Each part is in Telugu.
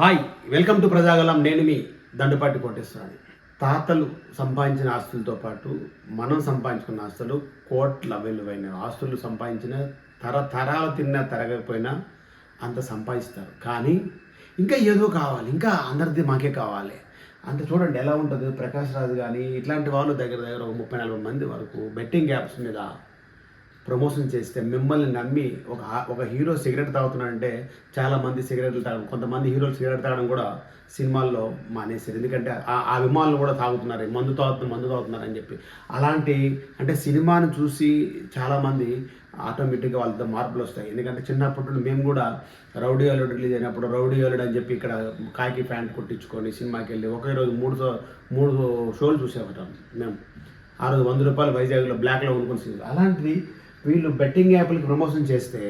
Hi, welcome to Prajagalam. నేను మీ దండుపాటి కోటేశ్వరాన్ని. తాతలు సంపాదించిన ఆస్తులతో పాటు మనం సంపాదించుకున్న ఆస్తులు కోట్ల విలువైన ఆస్తులు సంపాదించిన తరతరాలు తిన్నా తరగకపోయినా అంత సంపాదిస్తారు. కానీ ఇంకా ఏదో కావాలి, ఇంకా అందరిది మాకే కావాలి. అంత చూడండి ఎలా ఉంటుంది. ప్రకాష్ రాజు కానీ ఇట్లాంటి వాళ్ళు దగ్గర దగ్గర ఒక 30-40 మంది వరకు బెట్టింగ్ యాప్స్ మీద ప్రమోషన్ చేస్తే మిమ్మల్ని నమ్మి ఒక హీరో సిగరెట్ తాగుతున్నాడంటే చాలామంది సిగరెట్లు తాగడం, కొంతమంది హీరోలు సిగరెట్ తాగడం కూడా సినిమాల్లో మానేశారు. ఎందుకంటే ఆ అభిమానులు కూడా తాగుతున్నారు, మందు తాగుతున్నారు అని చెప్పి. అలాంటి అంటే సినిమాను చూసి చాలామంది ఆటోమేటిక్గా వాళ్ళతో మార్పులు వస్తాయి. ఎందుకంటే చిన్నప్పటి నుండి మేము కూడా రౌడీ అల్లుడు రిలీజ్ అయినప్పుడు రౌడీ అల్లుడు అని చెప్పి ఇక్కడ కాకి ప్యాంట్ కుట్టించుకొని సినిమాకి వెళ్ళి ఒకే రోజు మూడు షోలు చూసేవాళ్ళం మేము. ఆ రోజు 100 రూపాయలు వైజాగ్లో బ్లాక్లో కొనుక్కొని. అలాంటిది వీళ్ళు బెట్టింగ్ యాప్లకి ప్రమోషన్ చేస్తే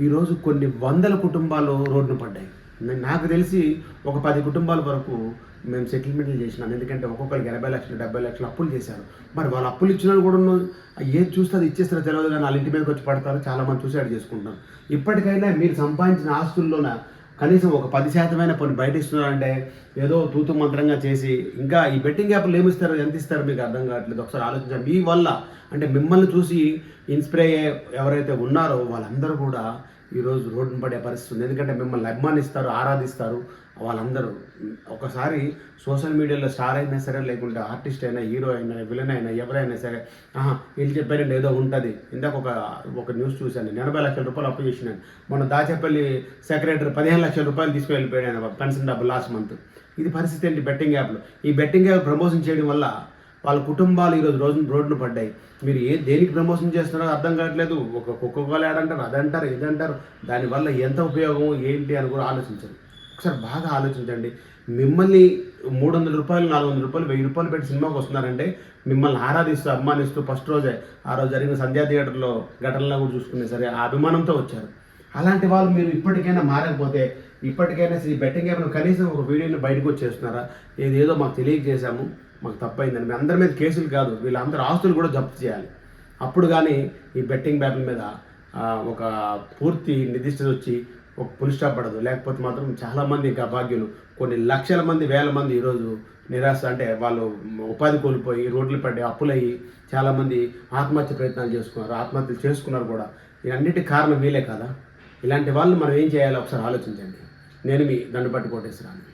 ఈరోజు కొన్ని వందల కుటుంబాలు రోడ్డున పడ్డాయి. నాకు తెలిసి ఒక 10 కుటుంబాల వరకు మేము సెటిల్మెంట్లు చేసినాం. ఎందుకంటే ఒక్కొక్కరికి 80 లక్షలు 70 లక్షలు అప్పులు చేశారు. మరి వాళ్ళు అప్పులు ఇచ్చిన కూడా ఏది చూస్తే అది ఇచ్చేస్తారో తెలియదు, కానీ వాళ్ళ ఇంటి మీదకి వచ్చి పడతారు. చాలామంది సూసైడ్ చేసుకుంటారు. ఇప్పటికైనా మీరు సంపాదించిన ఆస్తుల్లోన కనీసం ఒక 10% కొన్ని బయట ఇస్తున్నారంటే ఏదో తూతు మంత్రంగా చేసి, ఇంకా ఈ బెట్టింగ్ యాప్లు ఏమిస్తారు, ఎంత ఇస్తారు మీకు అర్థం కావట్లేదు. ఒకసారి ఆలోచించండి. మీ వల్ల అంటే మిమ్మల్ని చూసి ఇన్స్పైర్ అయ్యే ఎవరైతే ఉన్నారో వాళ్ళందరూ కూడా ఈరోజు రోడ్డున పడే పరిస్థితి ఉంది. ఎందుకంటే మిమ్మల్ని అభిమానిస్తారు, ఆరాధిస్తారు వాళ్ళందరూ. ఒకసారి సోషల్ మీడియాలో స్టార్ అయినా సరే, లేకుంటే ఆర్టిస్ట్ అయినా, హీరో అయినా, విలన్ అయినా, ఎవరైనా సరే వీళ్ళు చెప్పారంటే ఏదో ఉంటుంది. ఇందాక ఒక న్యూస్ చూశాను. 80 లక్షల రూపాయలు అప్పు చేసినాను. మన దాచేపల్లి సెక్రటరీ 15 లక్షల రూపాయలు తీసుకువెళ్ళిపోయాడు పెన్షన్ డబ్బు లాస్ట్ మంత్. ఇది పరిస్థితి ఏంటి బెట్టింగ్ యాప్లో. ఈ బెట్టింగ్ యాప్ ప్రమోషన్ చేయడం వల్ల వాళ్ళ కుటుంబాలు ఈరోజు రోడ్డున పడ్డాయి. మీరు దేనికి ప్రమోషన్ చేస్తున్నారో అర్థం కావట్లేదు. ఒక కుక్కకోలు ఆడంటారు, అదంటారు, ఇదంటారు. దానివల్ల ఎంత ఉపయోగం ఏంటి అని కూడా ఆలోచించరు. ఒకసారి బాగా ఆలోచించండి. మిమ్మల్ని 300 రూపాయలు, 400 రూపాయలు, 1000 రూపాయలు పెట్టి సినిమాకి వస్తున్నారంటే మిమ్మల్ని ఆరాధిస్తూ, అభిమానిస్తూ ఫస్ట్ రోజే ఆ రోజు జరిగిన సంధ్యా థియేటర్లో ఘటనలో కూడా చూసుకునే సరే ఆ అభిమానంతో వచ్చారు. అలాంటి వాళ్ళు మీరు ఇప్పటికైనా మారకపోతే, ఇప్పటికైనా ఈ బెట్టింగ్ యాప్ను కనీసం ఒక వీడియోని బయటకు వచ్చేస్తున్నారా, ఏదో మాకు తెలియజేశాము, మాకు తప్పైందని మీ అందరి మీద కేసులు కాదు, వీళ్ళందరూ ఆస్తులు కూడా జప్తు చేయాలి. అప్పుడు కానీ ఈ బెట్టింగ్ యాప్ల మీద ఒక పూర్తి నిర్దిష్టత వచ్చి ఒక పులి స్టాప్ పడదు. లేకపోతే మాత్రం చాలామంది ఇంకా అభాగ్యులు, కొన్ని లక్షల మంది, వేల మంది ఈరోజు నిరాశ, అంటే వాళ్ళు ఉపాధి కోల్పోయి రోడ్లు పడి అప్పులయ్యి చాలామంది ఆత్మహత్య ప్రయత్నాలు చేసుకున్నారు, ఆత్మహత్యలు చేసుకున్నారు కూడా. ఇవన్నిటి కారణం వీలే కదా. ఇలాంటి వాళ్ళు మనం ఏం చేయాలో ఒకసారి ఆలోచించండి. నేను మీ దండుపాటి కోటేశ్వరాన్ని.